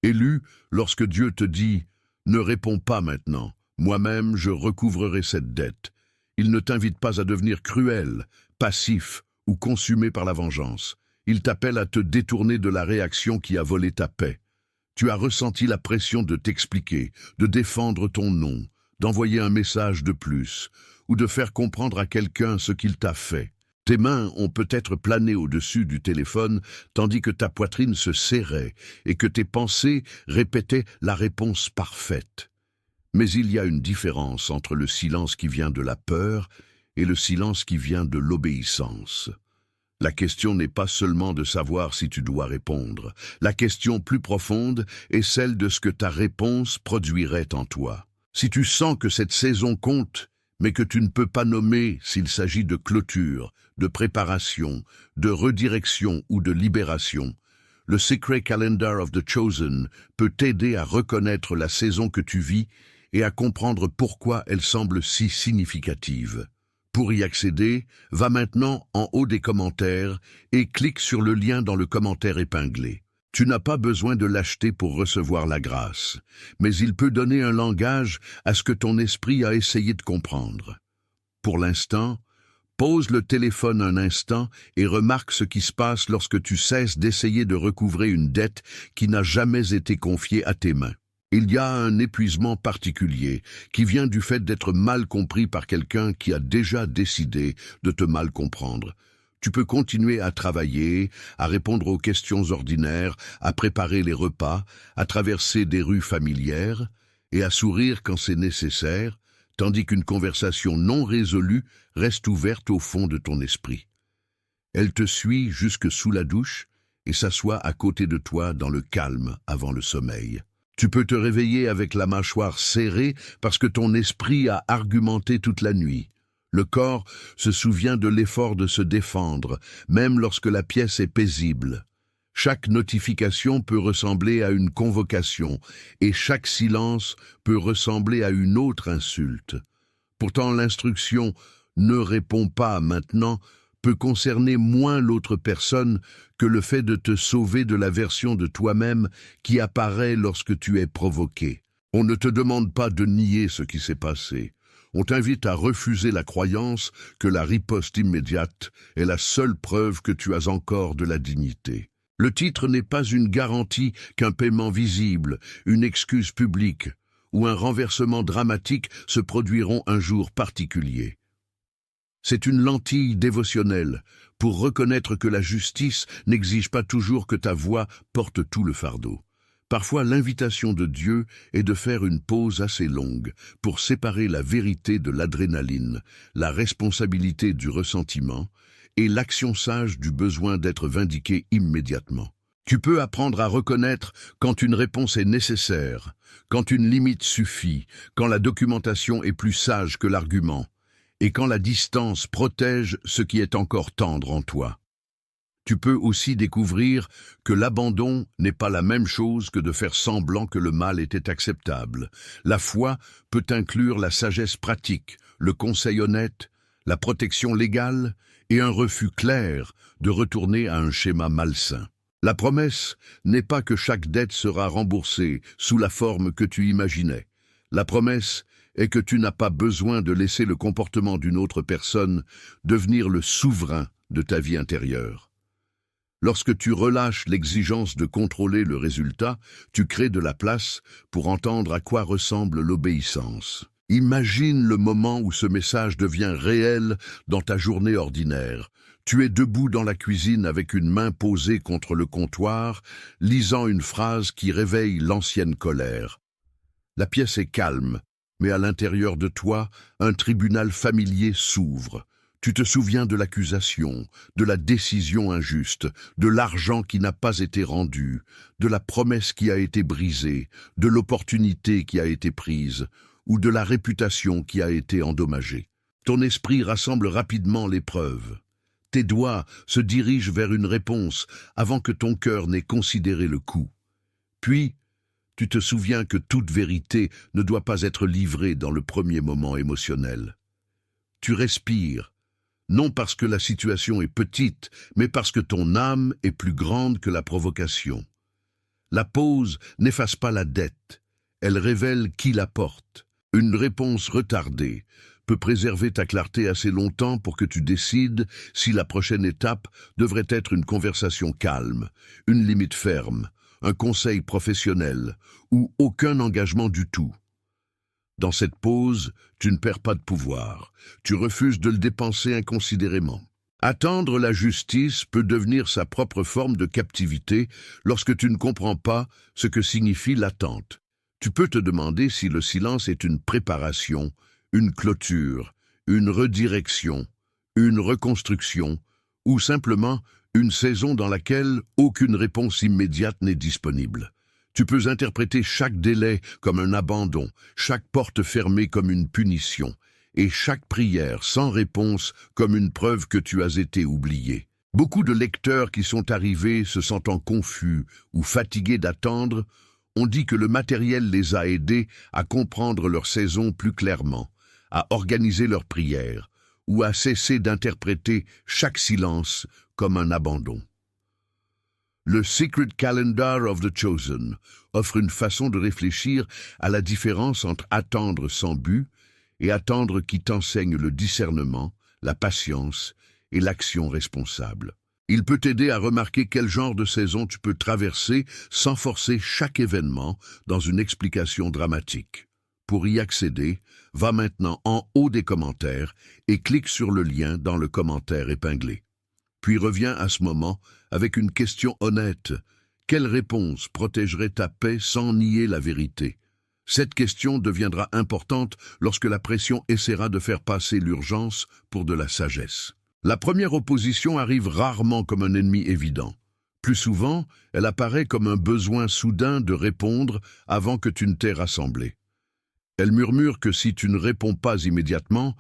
Élu, lorsque Dieu te dit « Ne réponds pas maintenant, moi-même je recouvrerai cette dette », il ne t'invite pas à devenir cruel, passif ou consumé par la vengeance. Il t'appelle à te détourner de la réaction qui a volé ta paix. Tu as ressenti la pression de t'expliquer, de défendre ton nom, d'envoyer un message de plus, ou de faire comprendre à quelqu'un ce qu'il t'a fait. Tes mains ont peut-être plané au-dessus du téléphone, tandis que ta poitrine se serrait et que tes pensées répétaient la réponse parfaite. Mais il y a une différence entre le silence qui vient de la peur et le silence qui vient de l'obéissance. La question n'est pas seulement de savoir si tu dois répondre. La question plus profonde est celle de ce que ta réponse produirait en toi. Si tu sens que cette saison compte, mais que tu ne peux pas nommer s'il s'agit de clôture, de préparation, de redirection ou de libération, le Secret Calendar of the Chosen peut t'aider à reconnaître la saison que tu vis et à comprendre pourquoi elle semble si significative. Pour y accéder, va maintenant en haut des commentaires et clique sur le lien dans le commentaire épinglé. Tu n'as pas besoin de l'acheter pour recevoir la grâce, mais il peut donner un langage à ce que ton esprit a essayé de comprendre. Pour l'instant, pose le téléphone un instant et remarque ce qui se passe lorsque tu cesses d'essayer de recouvrer une dette qui n'a jamais été confiée à tes mains. Il y a un épuisement particulier qui vient du fait d'être mal compris par quelqu'un qui a déjà décidé de te mal comprendre. Tu peux continuer à travailler, à répondre aux questions ordinaires, à préparer les repas, à traverser des rues familières et à sourire quand c'est nécessaire, tandis qu'une conversation non résolue reste ouverte au fond de ton esprit. Elle te suit jusque sous la douche et s'assoit à côté de toi dans le calme avant le sommeil. Tu peux te réveiller avec la mâchoire serrée parce que ton esprit a argumenté toute la nuit. Le corps se souvient de l'effort de se défendre, même lorsque la pièce est paisible. Chaque notification peut ressembler à une convocation, et chaque silence peut ressembler à une autre insulte. Pourtant, l'instruction « ne réponds pas maintenant » peut concerner moins l'autre personne que le fait de te sauver de la version de toi-même qui apparaît lorsque tu es provoqué. On ne te demande pas de nier ce qui s'est passé. On t'invite à refuser la croyance que la riposte immédiate est la seule preuve que tu as encore de la dignité. Le titre n'est pas une garantie qu'un paiement visible, une excuse publique ou un renversement dramatique se produiront un jour particulier. C'est une lentille dévotionnelle pour reconnaître que la justice n'exige pas toujours que ta voix porte tout le fardeau. Parfois, l'invitation de Dieu est de faire une pause assez longue pour séparer la vérité de l'adrénaline, la responsabilité du ressentiment et l'action sage du besoin d'être vindiqué immédiatement. Tu peux apprendre à reconnaître quand une réponse est nécessaire, quand une limite suffit, quand la documentation est plus sage que l'argument, et quand la distance protège ce qui est encore tendre en toi. Tu peux aussi découvrir que l'abandon n'est pas la même chose que de faire semblant que le mal était acceptable. La foi peut inclure la sagesse pratique, le conseil honnête, la protection légale et un refus clair de retourner à un schéma malsain. La promesse n'est pas que chaque dette sera remboursée sous la forme que tu imaginais. La promesse est que tu n'as pas besoin de laisser le comportement d'une autre personne devenir le souverain de ta vie intérieure. Lorsque tu relâches l'exigence de contrôler le résultat, tu crées de la place pour entendre à quoi ressemble l'obéissance. Imagine le moment où ce message devient réel dans ta journée ordinaire. Tu es debout dans la cuisine avec une main posée contre le comptoir, lisant une phrase qui réveille l'ancienne colère. La pièce est calme, mais à l'intérieur de toi, un tribunal familier s'ouvre. Tu te souviens de l'accusation, de la décision injuste, de l'argent qui n'a pas été rendu, de la promesse qui a été brisée, de l'opportunité qui a été prise, ou de la réputation qui a été endommagée. Ton esprit rassemble rapidement les preuves. Tes doigts se dirigent vers une réponse avant que ton cœur n'ait considéré le coup. Puis, tu te souviens que toute vérité ne doit pas être livrée dans le premier moment émotionnel. Tu respires, non parce que la situation est petite, mais parce que ton âme est plus grande que la provocation. La pause n'efface pas la dette, elle révèle qui la porte. Une réponse retardée peut préserver ta clarté assez longtemps pour que tu décides si la prochaine étape devrait être une conversation calme, une limite ferme, un conseil professionnel ou aucun engagement du tout. Dans cette pause, tu ne perds pas de pouvoir, tu refuses de le dépenser inconsidérément. Attendre la justice peut devenir sa propre forme de captivité lorsque tu ne comprends pas ce que signifie l'attente. Tu peux te demander si le silence est une préparation, une clôture, une redirection, une reconstruction, ou simplement une saison dans laquelle aucune réponse immédiate n'est disponible. Tu peux interpréter chaque délai comme un abandon, chaque porte fermée comme une punition, et chaque prière sans réponse comme une preuve que tu as été oublié. Beaucoup de lecteurs qui sont arrivés se sentant confus ou fatigués d'attendre ont dit que le matériel les a aidés à comprendre leur saison plus clairement, à organiser leurs prières ou à cesser d'interpréter chaque silence comme un abandon. Le Secret Calendar of the Chosen offre une façon de réfléchir à la différence entre attendre sans but et attendre qui t'enseigne le discernement, la patience et l'action responsable. Il peut t'aider à remarquer quel genre de saison tu peux traverser sans forcer chaque événement dans une explication dramatique. Pour y accéder, va maintenant en haut des commentaires et clique sur le lien dans le commentaire épinglé. Puis reviens à ce moment avec une question honnête. Quelle réponse protégerait ta paix sans nier la vérité? Cette question deviendra importante lorsque la pression essaiera de faire passer l'urgence pour de la sagesse. La première opposition arrive rarement comme un ennemi évident. Plus souvent, elle apparaît comme un besoin soudain de répondre avant que tu ne t'aies rassemblé. Elle murmure que si tu ne réponds pas immédiatement,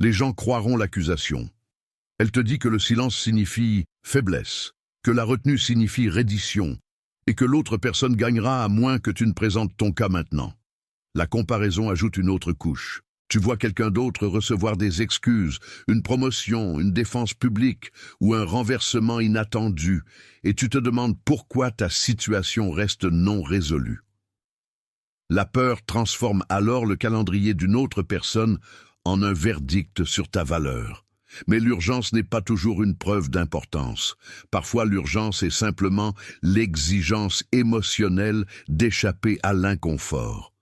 les gens croiront l'accusation. Elle te dit que le silence signifie faiblesse, que la retenue signifie reddition, et que l'autre personne gagnera à moins que tu ne présentes ton cas maintenant. La comparaison ajoute une autre couche. Tu vois quelqu'un d'autre recevoir des excuses, une promotion, une défense publique ou un renversement inattendu, et tu te demandes pourquoi ta situation reste non résolue. La peur transforme alors le calendrier d'une autre personne en un verdict sur ta valeur. Mais l'urgence n'est pas toujours une preuve d'importance. Parfois l'urgence est simplement l'exigence émotionnelle d'échapper à l'inconfort.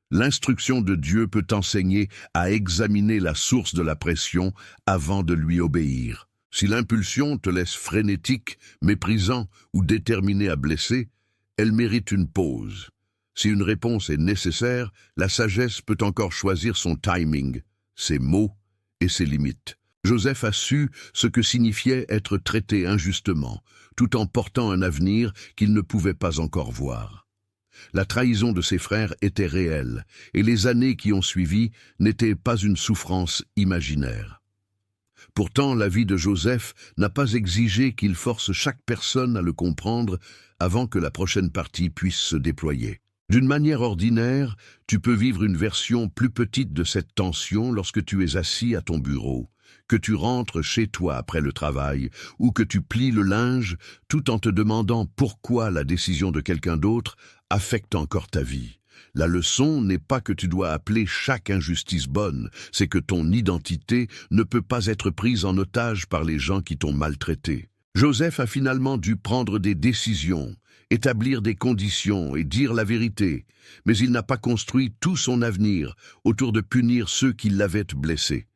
L'instruction de Dieu peut t'enseigner à examiner la source de la pression avant de lui obéir. Si l'impulsion te laisse frénétique, méprisant ou déterminé à blesser, elle mérite une pause. Si une réponse est nécessaire, la sagesse peut encore choisir son timing, ses mots et ses limites. Joseph a su ce que signifiait être traité injustement, tout en portant un avenir qu'il ne pouvait pas encore voir. La trahison de ses frères était réelle, et les années qui ont suivi n'étaient pas une souffrance imaginaire. Pourtant, la vie de Joseph n'a pas exigé qu'il force chaque personne à le comprendre avant que la prochaine partie puisse se déployer. D'une manière ordinaire, tu peux vivre une version plus petite de cette tension lorsque tu es assis à ton bureau, que tu rentres chez toi après le travail ou que tu plies le linge tout en te demandant pourquoi la décision de quelqu'un d'autre affecte encore ta vie. La leçon n'est pas que tu dois appeler chaque injustice bonne, c'est que ton identité ne peut pas être prise en otage par les gens qui t'ont maltraité. Joseph a finalement dû prendre des décisions, établir des conditions et dire la vérité, mais il n'a pas construit tout son avenir autour de punir ceux qui l'avaient blessé.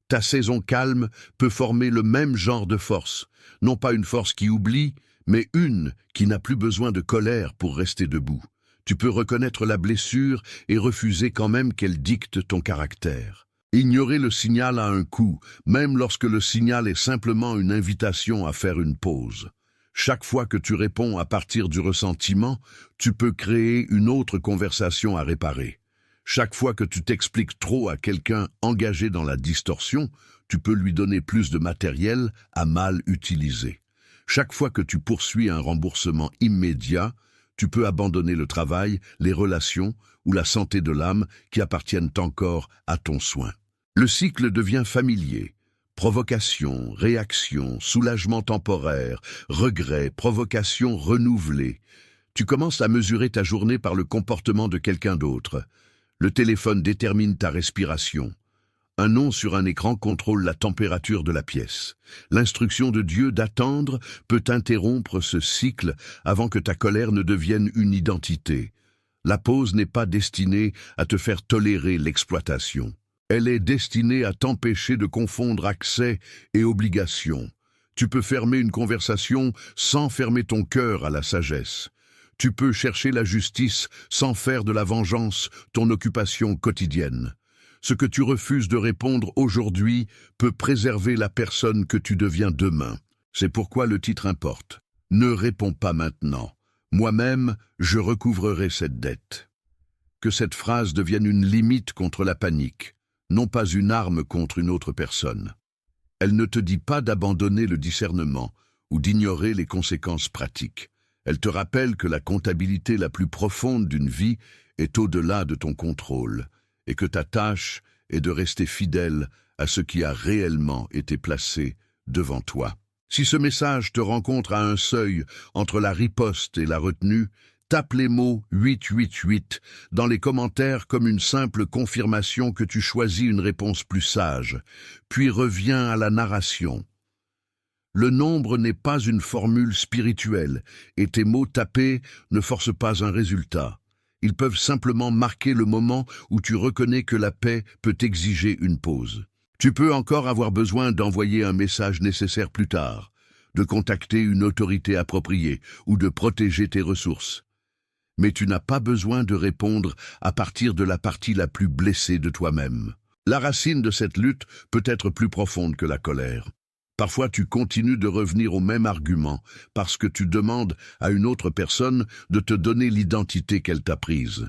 Ta saison calme peut former le même genre de force, non pas une force qui oublie, mais une qui n'a plus besoin de colère pour rester debout. Tu peux reconnaître la blessure et refuser quand même qu'elle dicte ton caractère. Ignorer le signal a un coût, même lorsque le signal est simplement une invitation à faire une pause. Chaque fois que tu réponds à partir du ressentiment, tu peux créer une autre conversation à réparer. Chaque fois que tu t'expliques trop à quelqu'un engagé dans la distorsion, tu peux lui donner plus de matériel à mal utiliser. Chaque fois que tu poursuis un remboursement immédiat, tu peux abandonner le travail, les relations ou la santé de l'âme qui appartiennent encore à ton soin. Le cycle devient familier. Provocation, réaction, soulagement temporaire, regret, provocation renouvelée. Tu commences à mesurer ta journée par le comportement de quelqu'un d'autre. Le téléphone détermine ta respiration. Un nom sur un écran contrôle la température de la pièce. L'instruction de Dieu d'attendre peut interrompre ce cycle avant que ta colère ne devienne une identité. La pause n'est pas destinée à te faire tolérer l'exploitation. Elle est destinée à t'empêcher de confondre accès et obligation. Tu peux fermer une conversation sans fermer ton cœur à la sagesse. Tu peux chercher la justice sans faire de la vengeance ton occupation quotidienne. Ce que tu refuses de répondre aujourd'hui peut préserver la personne que tu deviens demain. C'est pourquoi le titre importe. Ne réponds pas maintenant. Moi-même, je recouvrerai cette dette. Que cette phrase devienne une limite contre la panique, non pas une arme contre une autre personne. Elle ne te dit pas d'abandonner le discernement ou d'ignorer les conséquences pratiques. Elle te rappelle que la comptabilité la plus profonde d'une vie est au-delà de ton contrôle et que ta tâche est de rester fidèle à ce qui a réellement été placé devant toi. Si ce message te rencontre à un seuil entre la riposte et la retenue, tape les mots 888 dans les commentaires comme une simple confirmation que tu choisis une réponse plus sage, puis reviens à la narration. Le nombre n'est pas une formule spirituelle, et tes mots tapés ne forcent pas un résultat. Ils peuvent simplement marquer le moment où tu reconnais que la paix peut exiger une pause. Tu peux encore avoir besoin d'envoyer un message nécessaire plus tard, de contacter une autorité appropriée ou de protéger tes ressources. Mais tu n'as pas besoin de répondre à partir de la partie la plus blessée de toi-même. La racine de cette lutte peut être plus profonde que la colère. Parfois tu continues de revenir au même argument parce que tu demandes à une autre personne de te donner l'identité qu'elle t'a prise.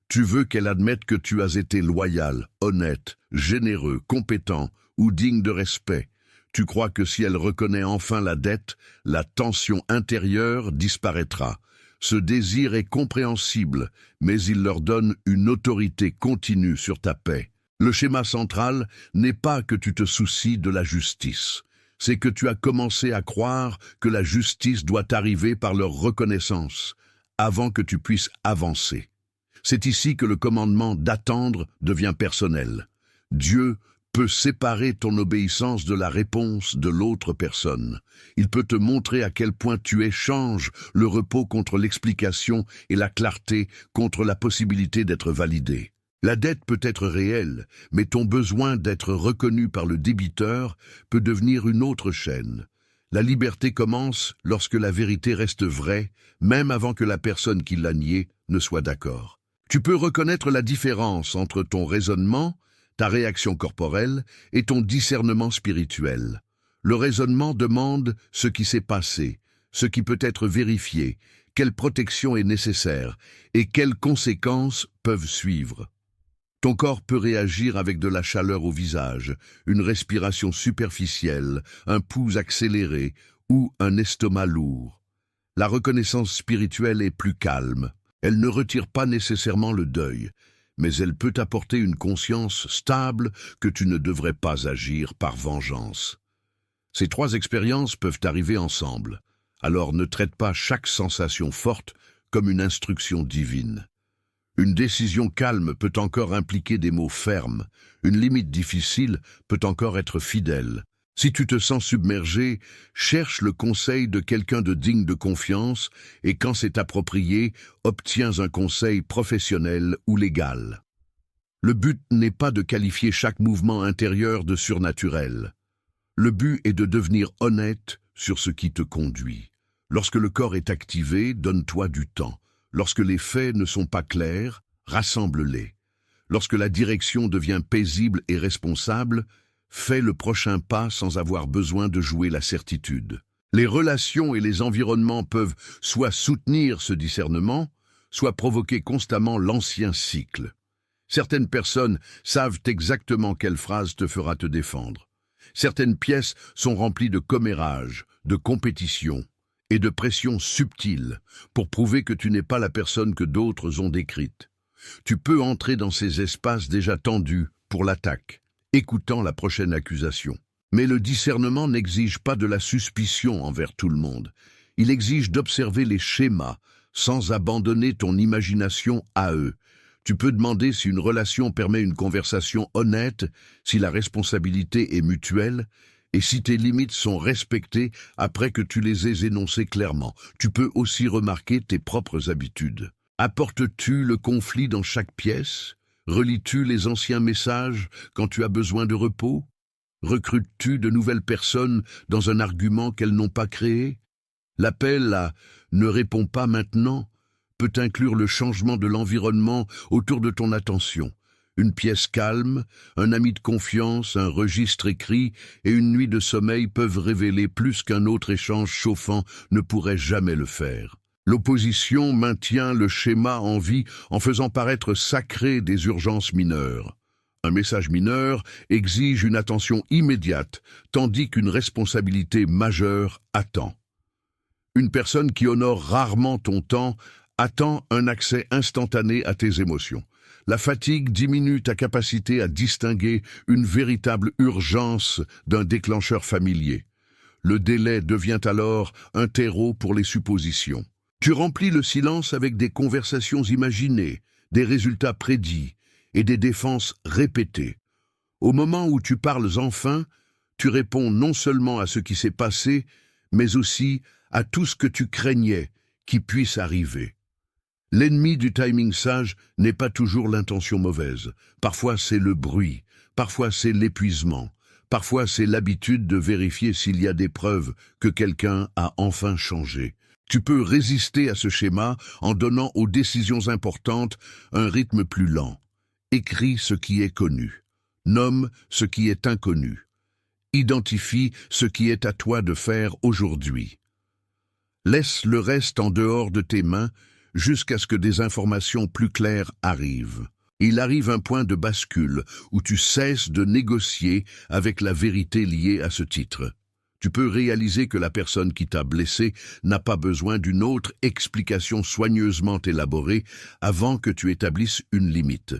Tu veux qu'elle admette que tu as été loyal, honnête, généreux, compétent ou digne de respect. Tu crois que si elle reconnaît enfin la dette, la tension intérieure disparaîtra. Ce désir est compréhensible, mais il leur donne une autorité continue sur ta paix. Le schéma central n'est pas que tu te soucies de la justice. C'est que tu as commencé à croire que la justice doit arriver par leur reconnaissance, avant que tu puisses avancer. C'est ici que le commandement d'attendre devient personnel. Dieu peut séparer ton obéissance de la réponse de l'autre personne. Il peut te montrer à quel point tu échanges le repos contre l'explication et la clarté contre la possibilité d'être validé. La dette peut être réelle, mais ton besoin d'être reconnu par le débiteur peut devenir une autre chaîne. La liberté commence lorsque la vérité reste vraie, même avant que la personne qui l'a niée ne soit d'accord. Tu peux reconnaître la différence entre ton raisonnement, ta réaction corporelle et ton discernement spirituel. Le raisonnement demande ce qui s'est passé, ce qui peut être vérifié, quelle protection est nécessaire et quelles conséquences peuvent suivre. Ton corps peut réagir avec de la chaleur au visage, une respiration superficielle, un pouls accéléré ou un estomac lourd. La reconnaissance spirituelle est plus calme. Elle ne retire pas nécessairement le deuil, mais elle peut apporter une conscience stable que tu ne devrais pas agir par vengeance. Ces trois expériences peuvent arriver ensemble, alors ne traite pas chaque sensation forte comme une instruction divine. Une décision calme peut encore impliquer des mots fermes, une limite difficile peut encore être fidèle. Si tu te sens submergé, cherche le conseil de quelqu'un de digne de confiance et quand c'est approprié, obtiens un conseil professionnel ou légal. Le but n'est pas de qualifier chaque mouvement intérieur de surnaturel. Le but est de devenir honnête sur ce qui te conduit. Lorsque le corps est activé, donne-toi du temps. Lorsque les faits ne sont pas clairs, rassemble-les. Lorsque la direction devient paisible et responsable, fais le prochain pas sans avoir besoin de jouer la certitude. Les relations et les environnements peuvent soit soutenir ce discernement, soit provoquer constamment l'ancien cycle. Certaines personnes savent exactement quelle phrase te fera te défendre. Certaines pièces sont remplies de commérages, de compétition et de pression subtile pour prouver que tu n'es pas la personne que d'autres ont décrite. Tu peux entrer dans ces espaces déjà tendus pour l'attaque, écoutant la prochaine accusation. Mais le discernement n'exige pas de la suspicion envers tout le monde. Il exige d'observer les schémas sans abandonner ton imagination à eux. Tu peux demander si une relation permet une conversation honnête, si la responsabilité est mutuelle, et si tes limites sont respectées après que tu les aies énoncées clairement. Tu peux aussi remarquer tes propres habitudes. Apportes-tu le conflit dans chaque pièce? Relis-tu les anciens messages quand tu as besoin de repos? Recrutes-tu de nouvelles personnes dans un argument qu'elles n'ont pas créé? L'appel à « ne réponds pas maintenant » peut inclure le changement de l'environnement autour de ton attention. Une pièce calme, un ami de confiance, un registre écrit et une nuit de sommeil peuvent révéler plus qu'un autre échange chauffant ne pourrait jamais le faire. L'opposition maintient le schéma en vie en faisant paraître sacré des urgences mineures. Un message mineur exige une attention immédiate, tandis qu'une responsabilité majeure attend. Une personne qui honore rarement ton temps attend un accès instantané à tes émotions. La fatigue diminue ta capacité à distinguer une véritable urgence d'un déclencheur familier. Le délai devient alors un terreau pour les suppositions. Tu remplis le silence avec des conversations imaginées, des résultats prédits et des défenses répétées. Au moment où tu parles enfin, tu réponds non seulement à ce qui s'est passé, mais aussi à tout ce que tu craignais qui puisse arriver. L'ennemi du timing sage n'est pas toujours l'intention mauvaise. Parfois c'est le bruit, parfois c'est l'épuisement, parfois c'est l'habitude de vérifier s'il y a des preuves que quelqu'un a enfin changé. Tu peux résister à ce schéma en donnant aux décisions importantes un rythme plus lent. Écris ce qui est connu. Nomme ce qui est inconnu. Identifie ce qui est à toi de faire aujourd'hui. Laisse le reste en dehors de tes mains jusqu'à ce que des informations plus claires arrivent. Il arrive un point de bascule où tu cesses de négocier avec la vérité liée à ce titre. Tu peux réaliser que la personne qui t'a blessé n'a pas besoin d'une autre explication soigneusement élaborée avant que tu établisses une limite.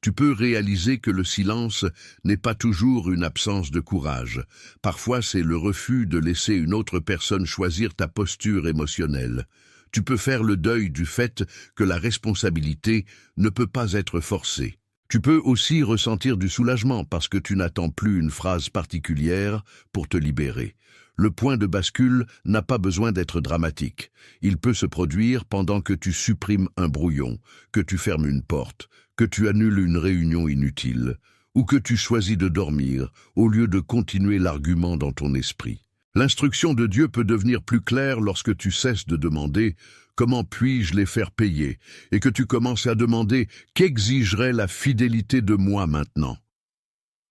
Tu peux réaliser que le silence n'est pas toujours une absence de courage. Parfois, c'est le refus de laisser une autre personne choisir ta posture émotionnelle. Tu peux faire le deuil du fait que la responsabilité ne peut pas être forcée. Tu peux aussi ressentir du soulagement parce que tu n'attends plus une phrase particulière pour te libérer. Le point de bascule n'a pas besoin d'être dramatique. Il peut se produire pendant que tu supprimes un brouillon, que tu fermes une porte, que tu annules une réunion inutile, ou que tu choisis de dormir au lieu de continuer l'argument dans ton esprit. L'instruction de Dieu peut devenir plus claire lorsque tu cesses de demander « Comment puis-je les faire payer ?» et que tu commences à demander « Qu'exigerait la fidélité de moi maintenant ?»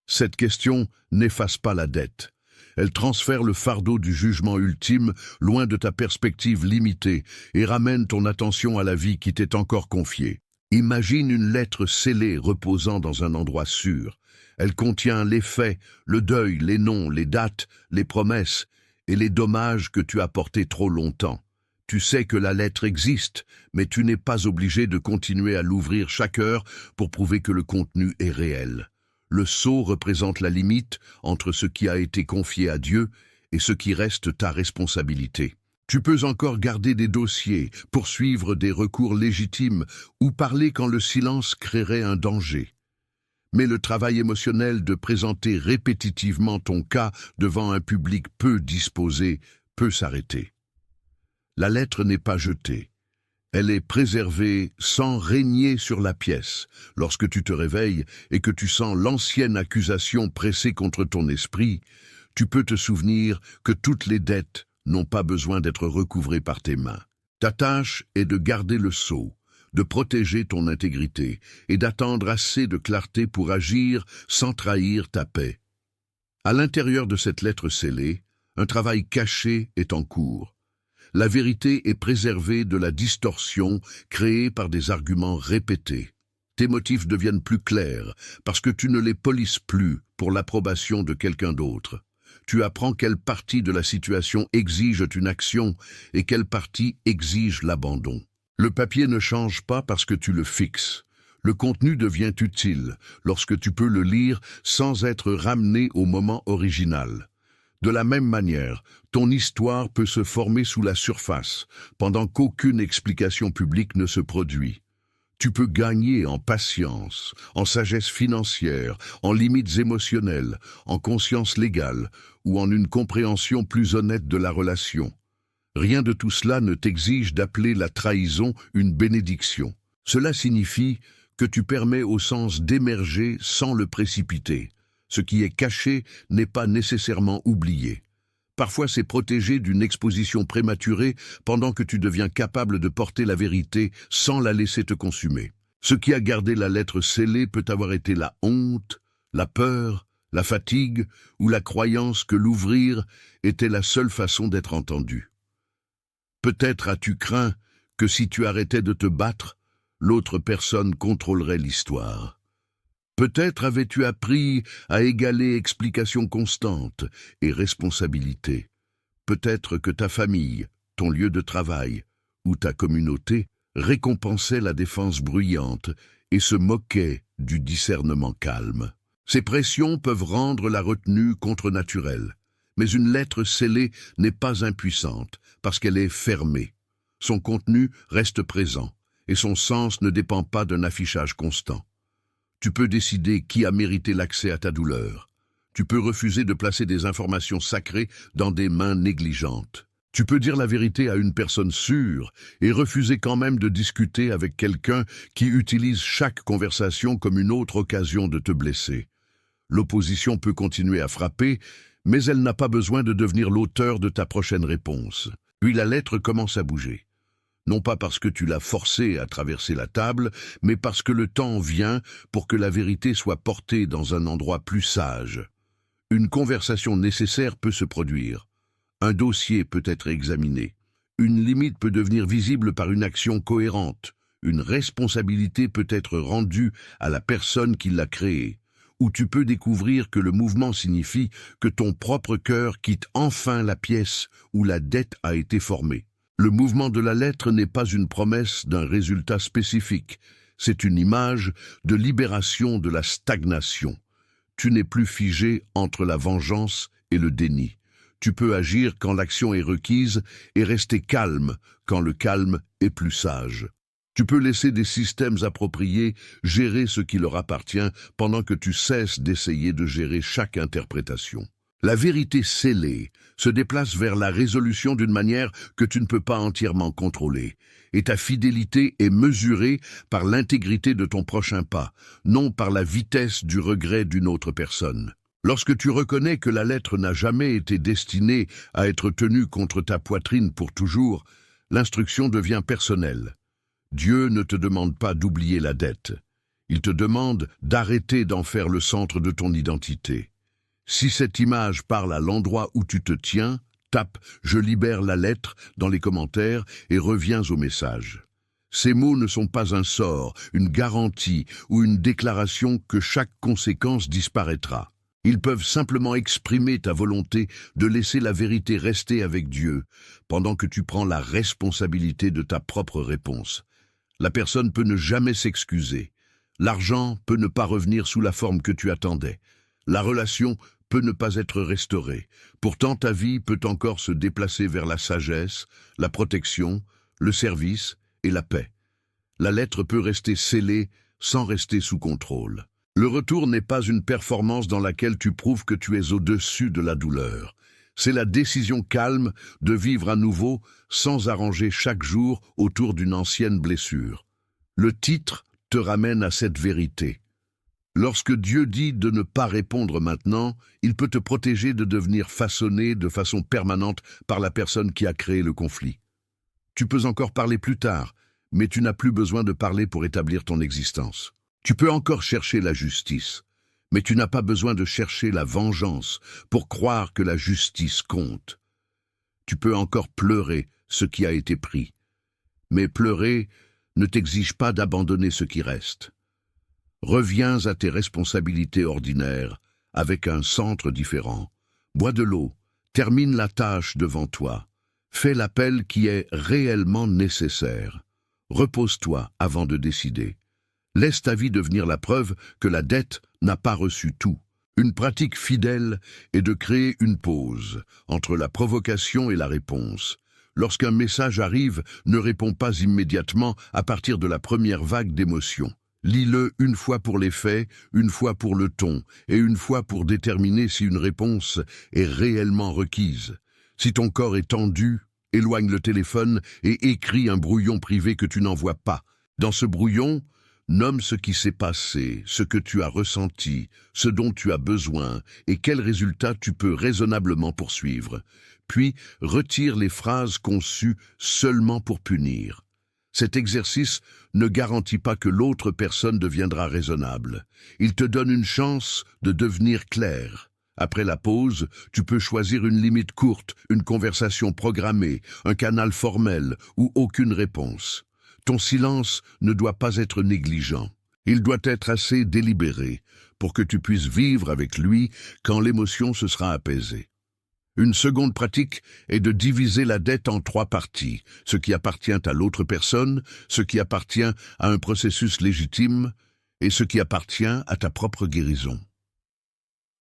Cette question n'efface pas la dette. Elle transfère le fardeau du jugement ultime loin de ta perspective limitée et ramène ton attention à la vie qui t'est encore confiée. Imagine une lettre scellée reposant dans un endroit sûr. Elle contient les faits, le deuil, les noms, les dates, les promesses et les dommages que tu as portés trop longtemps. Tu sais que la lettre existe, mais tu n'es pas obligé de continuer à l'ouvrir chaque heure pour prouver que le contenu est réel. Le sceau représente la limite entre ce qui a été confié à Dieu et ce qui reste ta responsabilité. Tu peux encore garder des dossiers, poursuivre des recours légitimes ou parler quand le silence créerait un danger. Mais le travail émotionnel de présenter répétitivement ton cas devant un public peu disposé peut s'arrêter. La lettre n'est pas jetée. Elle est préservée sans régner sur la pièce. Lorsque tu te réveilles et que tu sens l'ancienne accusation presser contre ton esprit, tu peux te souvenir que toutes les dettes n'ont pas besoin d'être recouvrées par tes mains. Ta tâche est de garder le sceau, de protéger ton intégrité et d'attendre assez de clarté pour agir sans trahir ta paix. À l'intérieur de cette lettre scellée, un travail caché est en cours. La vérité est préservée de la distorsion créée par des arguments répétés. Tes motifs deviennent plus clairs parce que tu ne les polisses plus pour l'approbation de quelqu'un d'autre. Tu apprends quelle partie de la situation exige une action et quelle partie exige l'abandon. Le papier ne change pas parce que tu le fixes. Le contenu devient utile lorsque tu peux le lire sans être ramené au moment original. De la même manière, ton histoire peut se former sous la surface, pendant qu'aucune explication publique ne se produit. Tu peux gagner en patience, en sagesse financière, en limites émotionnelles, en conscience légale ou en une compréhension plus honnête de la relation. Rien de tout cela ne t'exige d'appeler la trahison une bénédiction. Cela signifie que tu permets au sens d'émerger sans le précipiter. Ce qui est caché n'est pas nécessairement oublié. Parfois c'est protégé d'une exposition prématurée pendant que tu deviens capable de porter la vérité sans la laisser te consumer. Ce qui a gardé la lettre scellée peut avoir été la honte, la peur, la fatigue ou la croyance que l'ouvrir était la seule façon d'être entendu. Peut-être as-tu craint que si tu arrêtais de te battre, l'autre personne contrôlerait l'histoire. Peut-être avais-tu appris à égaler explication constante et responsabilité. Peut-être que ta famille, ton lieu de travail ou ta communauté récompensait la défense bruyante et se moquait du discernement calme. Ces pressions peuvent rendre la retenue contre-naturelle, mais une lettre scellée n'est pas impuissante parce qu'elle est fermée. Son contenu reste présent et son sens ne dépend pas d'un affichage constant. Tu peux décider qui a mérité l'accès à ta douleur. Tu peux refuser de placer des informations sacrées dans des mains négligentes. Tu peux dire la vérité à une personne sûre et refuser quand même de discuter avec quelqu'un qui utilise chaque conversation comme une autre occasion de te blesser. L'opposition peut continuer à frapper, mais elle n'a pas besoin de devenir l'auteur de ta prochaine réponse. Puis la lettre commence à bouger. Non pas parce que tu l'as forcé à traverser la table, mais parce que le temps vient pour que la vérité soit portée dans un endroit plus sage. Une conversation nécessaire peut se produire. Un dossier peut être examiné. Une limite peut devenir visible par une action cohérente. Une responsabilité peut être rendue à la personne qui l'a créée. Ou tu peux découvrir que le mouvement signifie que ton propre cœur quitte enfin la pièce où la dette a été formée. Le mouvement de la lettre n'est pas une promesse d'un résultat spécifique, c'est une image de libération de la stagnation. Tu n'es plus figé entre la vengeance et le déni. Tu peux agir quand l'action est requise et rester calme quand le calme est plus sage. Tu peux laisser des systèmes appropriés gérer ce qui leur appartient pendant que tu cesses d'essayer de gérer chaque interprétation. La vérité scellée se déplace vers la résolution d'une manière que tu ne peux pas entièrement contrôler, et ta fidélité est mesurée par l'intégrité de ton prochain pas, non par la vitesse du regret d'une autre personne. Lorsque tu reconnais que la lettre n'a jamais été destinée à être tenue contre ta poitrine pour toujours, l'instruction devient personnelle. Dieu ne te demande pas d'oublier la dette. Il te demande d'arrêter d'en faire le centre de ton identité. Si cette image parle à l'endroit où tu te tiens, tape « Je libère la lettre » dans les commentaires et reviens au message. Ces mots ne sont pas un sort, une garantie ou une déclaration que chaque conséquence disparaîtra. Ils peuvent simplement exprimer ta volonté de laisser la vérité rester avec Dieu, pendant que tu prends la responsabilité de ta propre réponse. La personne peut ne jamais s'excuser. L'argent peut ne pas revenir sous la forme que tu attendais. La relation peut ne pas être restaurée. Pourtant, ta vie peut encore se déplacer vers la sagesse, la protection, le service et la paix. La lettre peut rester scellée sans rester sous contrôle. Le retour n'est pas une performance dans laquelle tu prouves que tu es au-dessus de la douleur. C'est la décision calme de vivre à nouveau sans arranger chaque jour autour d'une ancienne blessure. Le titre te ramène à cette vérité. Lorsque Dieu dit de ne pas répondre maintenant, il peut te protéger de devenir façonné de façon permanente par la personne qui a créé le conflit. Tu peux encore parler plus tard, mais tu n'as plus besoin de parler pour établir ton existence. Tu peux encore chercher la justice, mais tu n'as pas besoin de chercher la vengeance pour croire que la justice compte. Tu peux encore pleurer ce qui a été pris, mais pleurer ne t'exige pas d'abandonner ce qui reste. Reviens à tes responsabilités ordinaires avec un centre différent. Bois de l'eau, termine la tâche devant toi. Fais l'appel qui est réellement nécessaire. Repose-toi avant de décider. Laisse ta vie devenir la preuve que la dette n'a pas reçu tout. Une pratique fidèle est de créer une pause entre la provocation et la réponse. Lorsqu'un message arrive, ne réponds pas immédiatement à partir de la première vague d'émotion. Lis-le une fois pour les faits, une fois pour le ton, et une fois pour déterminer si une réponse est réellement requise. Si ton corps est tendu, éloigne le téléphone et écris un brouillon privé que tu n'envoies pas. Dans ce brouillon, nomme ce qui s'est passé, ce que tu as ressenti, ce dont tu as besoin et quels résultats tu peux raisonnablement poursuivre. Puis, retire les phrases conçues seulement pour punir. Cet exercice ne garantit pas que l'autre personne deviendra raisonnable. Il te donne une chance de devenir clair. Après la pause, tu peux choisir une limite courte, une conversation programmée, un canal formel ou aucune réponse. Ton silence ne doit pas être négligent. Il doit être assez délibéré pour que tu puisses vivre avec lui quand l'émotion se sera apaisée. Une seconde pratique est de diviser la dette en 3 parties, ce qui appartient à l'autre personne, ce qui appartient à un processus légitime et ce qui appartient à ta propre guérison.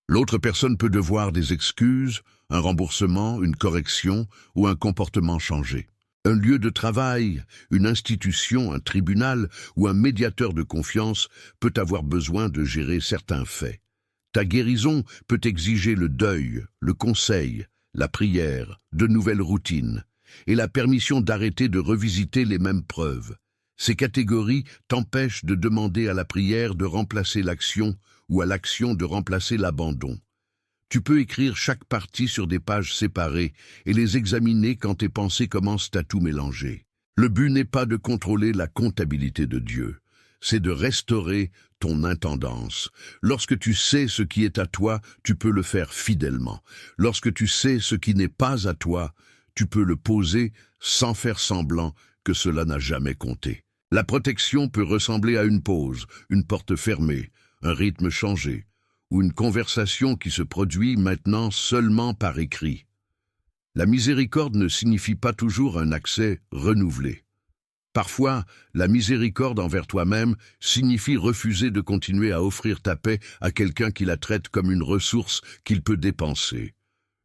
L'autre personne peut devoir des excuses, un remboursement, une correction ou un comportement changé. Un lieu de travail, une institution, un tribunal ou un médiateur de confiance peut avoir besoin de gérer certains faits. Ta guérison peut exiger le deuil, le conseil, la prière, de nouvelles routines, et la permission d'arrêter de revisiter les mêmes preuves. Ces catégories t'empêchent de demander à la prière de remplacer l'action ou à l'action de remplacer l'abandon. Tu peux écrire chaque partie sur des pages séparées et les examiner quand tes pensées commencent à tout mélanger. Le but n'est pas de contrôler la comptabilité de Dieu, c'est de restaurer ton intendance. Lorsque tu sais ce qui est à toi, tu peux le faire fidèlement. Lorsque tu sais ce qui n'est pas à toi, tu peux le poser sans faire semblant que cela n'a jamais compté. La protection peut ressembler à une pause, une porte fermée, un rythme changé, ou une conversation qui se produit maintenant seulement par écrit. La miséricorde ne signifie pas toujours un accès renouvelé. Parfois, la miséricorde envers toi-même signifie refuser de continuer à offrir ta paix à quelqu'un qui la traite comme une ressource qu'il peut dépenser.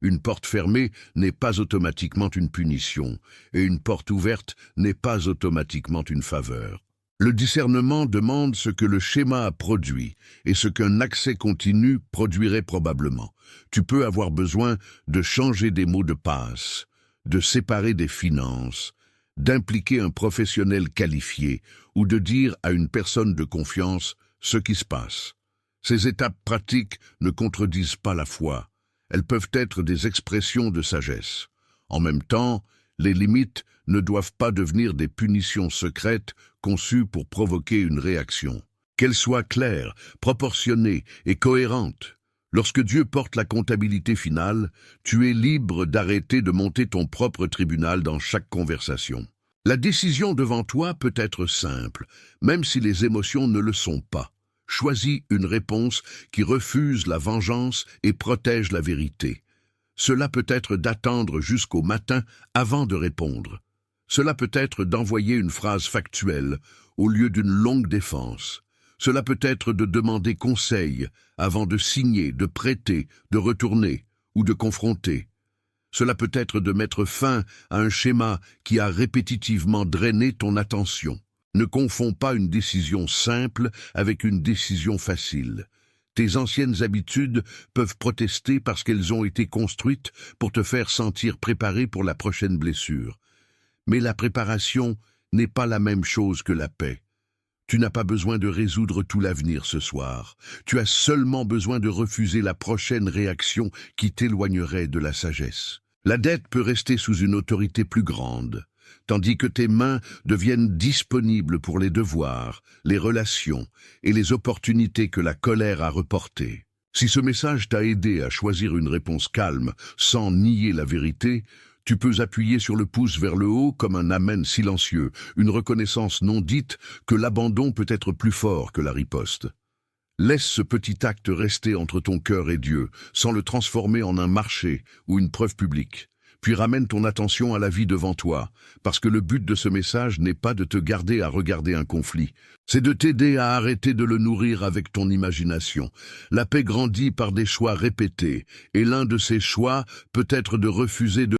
Une porte fermée n'est pas automatiquement une punition, et une porte ouverte n'est pas automatiquement une faveur. Le discernement demande ce que le schéma a produit et ce qu'un accès continu produirait probablement. Tu peux avoir besoin de changer des mots de passe, de séparer des finances, d'impliquer un professionnel qualifié ou de dire à une personne de confiance ce qui se passe. Ces étapes pratiques ne contredisent pas la foi. Elles peuvent être des expressions de sagesse. En même temps, les limites ne doivent pas devenir des punitions secrètes conçues pour provoquer une réaction. Qu'elles soient claires, proportionnées et cohérentes. Lorsque Dieu porte la comptabilité finale, tu es libre d'arrêter de monter ton propre tribunal dans chaque conversation. La décision devant toi peut être simple, même si les émotions ne le sont pas. Choisis une réponse qui refuse la vengeance et protège la vérité. Cela peut être d'attendre jusqu'au matin avant de répondre. Cela peut être d'envoyer une phrase factuelle au lieu d'une longue défense. Cela peut être de demander conseil avant de signer, de prêter, de retourner ou de confronter. Cela peut être de mettre fin à un schéma qui a répétitivement drainé ton attention. Ne confonds pas une décision simple avec une décision facile. Tes anciennes habitudes peuvent protester parce qu'elles ont été construites pour te faire sentir préparé pour la prochaine blessure. Mais la préparation n'est pas la même chose que la paix. Tu n'as pas besoin de résoudre tout l'avenir ce soir. Tu as seulement besoin de refuser la prochaine réaction qui t'éloignerait de la sagesse. La dette peut rester sous une autorité plus grande, tandis que tes mains deviennent disponibles pour les devoirs, les relations et les opportunités que la colère a reportées. Si ce message t'a aidé à choisir une réponse calme sans nier la vérité, tu peux appuyer sur le pouce vers le haut comme un amen silencieux, une reconnaissance non dite que l'abandon peut être plus fort que la riposte. Laisse ce petit acte rester entre ton cœur et Dieu, sans le transformer en un marché ou une preuve publique. puis ramène ton attention à la vie devant toi, parce que le but de ce message n'est pas de te garder à regarder un conflit, c'est de t'aider à arrêter de le nourrir avec ton imagination. La paix grandit par des choix répétés, et l'un de ces choix peut être de refuser de